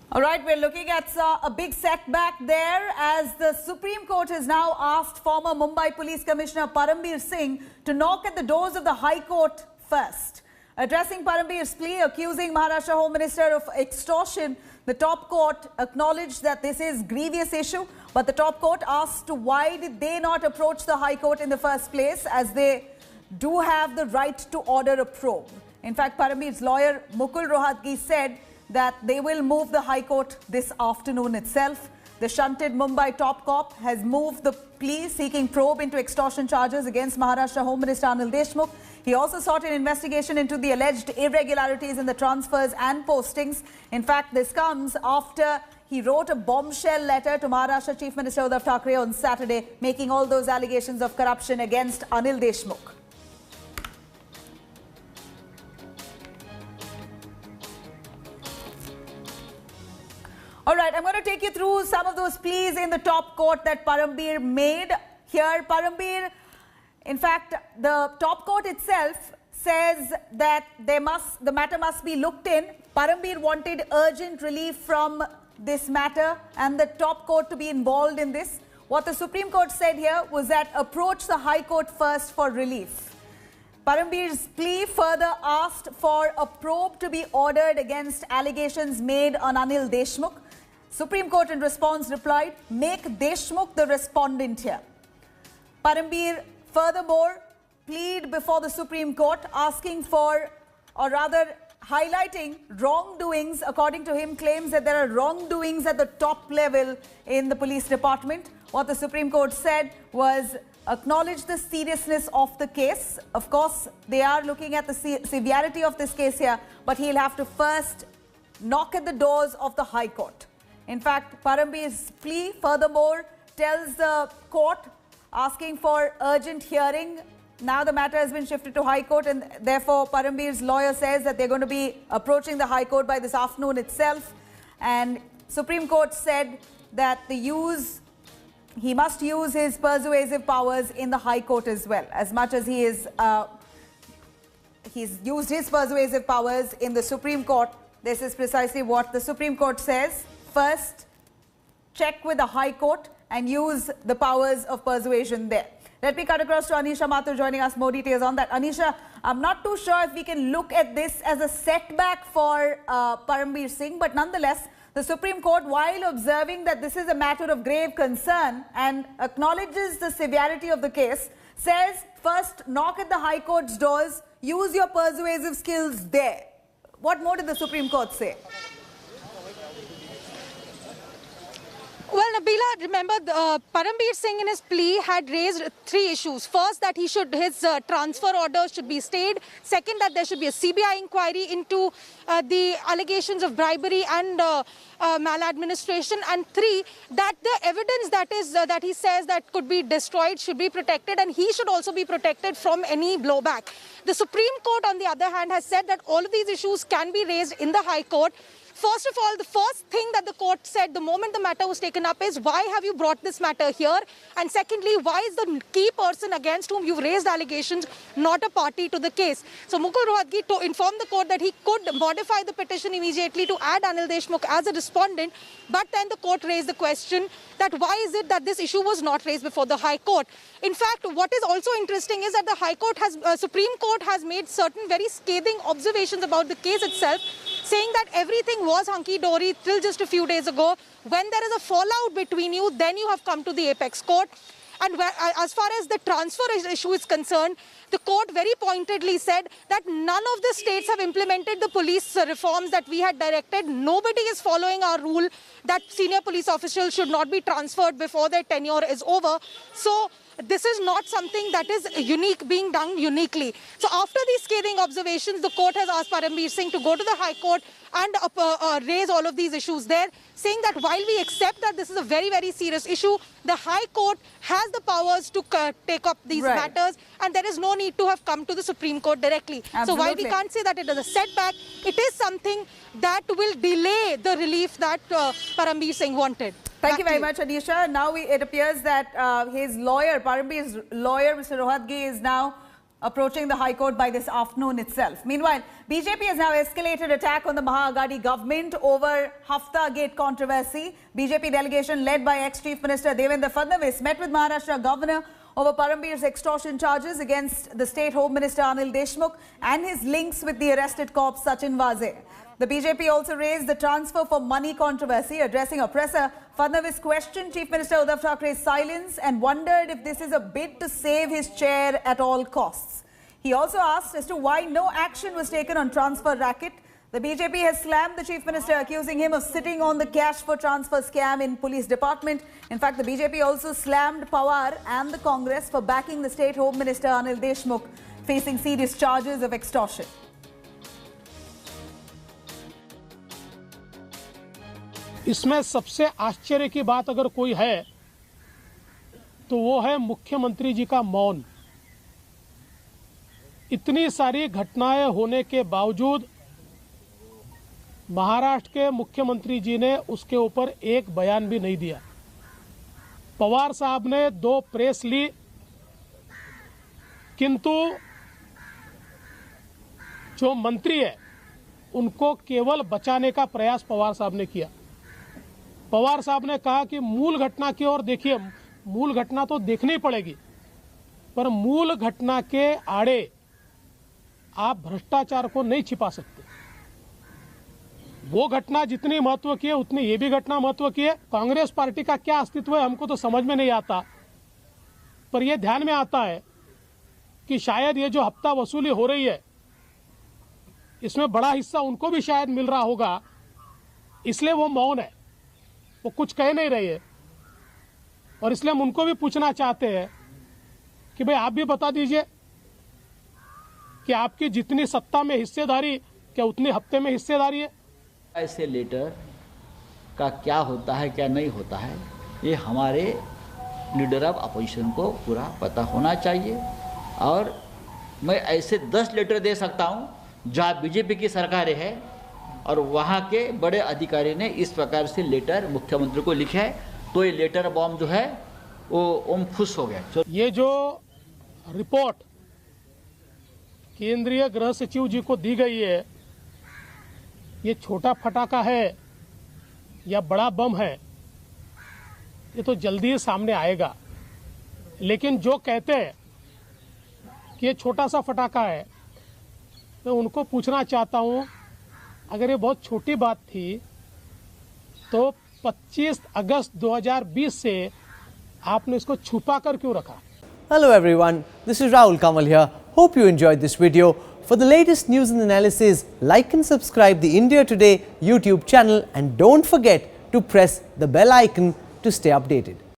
All right, we're looking at a big setback there as the Supreme Court has now asked former Mumbai Police Commissioner Parambir Singh to knock at the doors of the High Court first. Addressing Parambir's plea accusing Maharashtra Home Minister of extortion, the top court acknowledged that this is a grievous issue, but the top court asked why did they not approach the High Court in the first place, as they do have the right to order a probe. In fact, Parambir's lawyer Mukul Rohatgi said that they will move the High Court this afternoon itself. The shunted Mumbai top cop has moved the plea seeking probe into extortion charges against Maharashtra Home Minister Anil Deshmukh. He also sought an investigation into the alleged irregularities in the transfers and postings. In fact, this comes after he wrote a bombshell letter to Maharashtra Chief Minister Uddhav Thackeray on Saturday, making all those allegations of corruption against Anil Deshmukh. All right, I'm going to take you through some of those pleas in the top court that Parambir made. Here, Parambir, in fact, the top court itself says that the matter must be looked in. Parambir wanted urgent relief from this matter and the top court to be involved in this. What the Supreme Court said here was that approach the High Court first for relief. Parambir's plea further asked for a probe to be ordered against allegations made on Anil Deshmukh. Supreme Court in response replied, make Deshmukh the respondent here. Parambir furthermore plead before the Supreme Court asking for, or rather highlighting wrongdoings. According to him, claims that there are wrongdoings at the top level in the police department. What the Supreme Court said was acknowledge the seriousness of the case. Of course, they are looking at the severity of this case here, but he'll have to first knock at the doors of the High Court. In fact, Parambir's plea furthermore tells the court asking for urgent hearing. Now the matter has been shifted to High Court, and therefore Parambir's lawyer says that they're going to be approaching the High Court by this afternoon itself. And Supreme Court said that he must use his persuasive powers in the High Court as well, as much as he's used his persuasive powers in the Supreme Court. This is precisely what the Supreme Court says. First, check with the High Court and use the powers of persuasion there. Let me cut across to Anisha Mathur joining us. More details on that. Anisha, I'm not too sure if we can look at this as a setback for Parambir Singh, but nonetheless, the Supreme Court, while observing that this is a matter of grave concern and acknowledges the severity of the case, says first knock at the High Court's doors, use your persuasive skills there. What more did the Supreme Court say? Well, Nabila, remember, Parambir Singh in his plea had raised three issues. First, that his transfer orders should be stayed. Second, that there should be a CBI inquiry into the allegations of bribery and maladministration. And three, that the evidence that he says that could be destroyed should be protected, and he should also be protected from any blowback. The Supreme Court, on the other hand, has said that all of these issues can be raised in the High Court. First of all, the first thing that the court said the moment the matter was taken up is, why have you brought this matter here? And secondly, why is the key person against whom you've raised allegations not a party to the case? So Mukul Rohatgi informed the court that he could modify the petition immediately to add Anil Deshmukh as a respondent. But then the court raised the question that why is it that this issue was not raised before the High Court? In fact, what is also interesting is that the Supreme Court has made certain very scathing observations about the case itself, saying that everything was hunky-dory till just a few days ago. When there is a fallout between you, then you have come to the apex court. And as far as the transfer issue is concerned, the court very pointedly said that none of the states have implemented the police reforms that we had directed. Nobody is following our rule that senior police officials should not be transferred before their tenure is over. So this is not something that is being done uniquely. So after these scathing observations, the court has asked Parambir Singh to go to the High Court and raise all of these issues there, saying that while we accept that this is a very, very serious issue, the High Court has the powers to take up these matters, and there is no need to have come to the Supreme Court directly. Absolutely. So while we can't say that it is a setback, it is something that will delay the relief that Parambir Singh wanted. Thank you very much, Anisha. Now it appears that his lawyer, Parambir's lawyer, Mr. Rohatgi, is now approaching the High Court by this afternoon itself. Meanwhile, BJP has now escalated attack on the Maha Aghadi government over Hafta Gate controversy. BJP delegation led by ex-Chief Minister Devendra Fadnavis met with Maharashtra Governor over Parambir's extortion charges against the State Home Minister Anil Deshmukh and his links with the arrested cop Sachin Vaze. The BJP also raised the transfer for money controversy. Addressing a presser, Fadnavis questioned Chief Minister Uddhav Thackeray's silence and wondered if this is a bid to save his chair at all costs. He also asked as to why no action was taken on transfer racket. The BJP has slammed the Chief Minister, accusing him of sitting on the cash for transfer scam in police department. In fact, the BJP also slammed Pawar and the Congress for backing the State Home Minister Anil Deshmukh, facing serious charges of extortion. इसमें सबसे आश्चर्य की बात अगर कोई है तो वो है मुख्यमंत्री जी का मौन। इतनी सारी घटनाएं होने के बावजूद महाराष्ट्र के मुख्यमंत्री जी ने उसके ऊपर एक बयान भी नहीं दिया। पवार साहब ने 2 प्रेस ली, किंतु जो मंत्री है उनको केवल बचाने का प्रयास पवार साहब ने किया। पवार साहब ने कहा कि मूल घटना की ओर देखिए, मूल घटना तो देखनी पड़ेगी, पर मूल घटना के आड़े आप भ्रष्टाचार को नहीं छिपा सकते। वो घटना जितनी महत्व की है उतनी ये भी घटना महत्व की है। कांग्रेस पार्टी का क्या अस्तित्व है हमको तो समझ में नहीं आता, पर यह ध्यान में आता है कि शायद ये जो हफ्ता वसूली हो रही है इसमें बड़ा हिस्सा उनको भी शायद मिल रहा होगा, इसलिए वो मौन है, वो कुछ कह नहीं रही है। और इसलिए हम उनको भी पूछना चाहते हैं कि भाई आप भी बता दीजिए कि आपकी जितनी सत्ता में हिस्सेदारी क्या उतनी हफ्ते में हिस्सेदारी है। ऐसे लेटर का क्या होता है क्या नहीं होता है ये हमारे लीडर ऑफ अपोजिशन को पूरा पता होना चाहिए। और मैं ऐसे 10 लेटर दे सकता हूं जहां बीजेपी की सरकार है और वहां के बड़े अधिकारी ने इस प्रकार से लेटर मुख्यमंत्री को लिखा है, तो ये लेटर बॉम्ब जो है वो ओम खुश हो गया। ये जो रिपोर्ट केंद्रीय गृह सचिव जी को दी गई है, ये छोटा फटाका है या बड़ा बम है ये तो जल्दी ही सामने आएगा। लेकिन जो कहते हैं कि ये छोटा सा फटाका है, मैं उनको पूछना चाहता हूं, अगर ये बहुत छोटी बात थी तो 25 अगस्त 2020 से आपने इसको छुपा कर क्यों रखा? Hello everyone, this is Rahul Kamal here. Hope you enjoyed this video. For the latest news and analysis, like and subscribe the India Today YouTube channel and don't forget to press the bell icon to stay updated.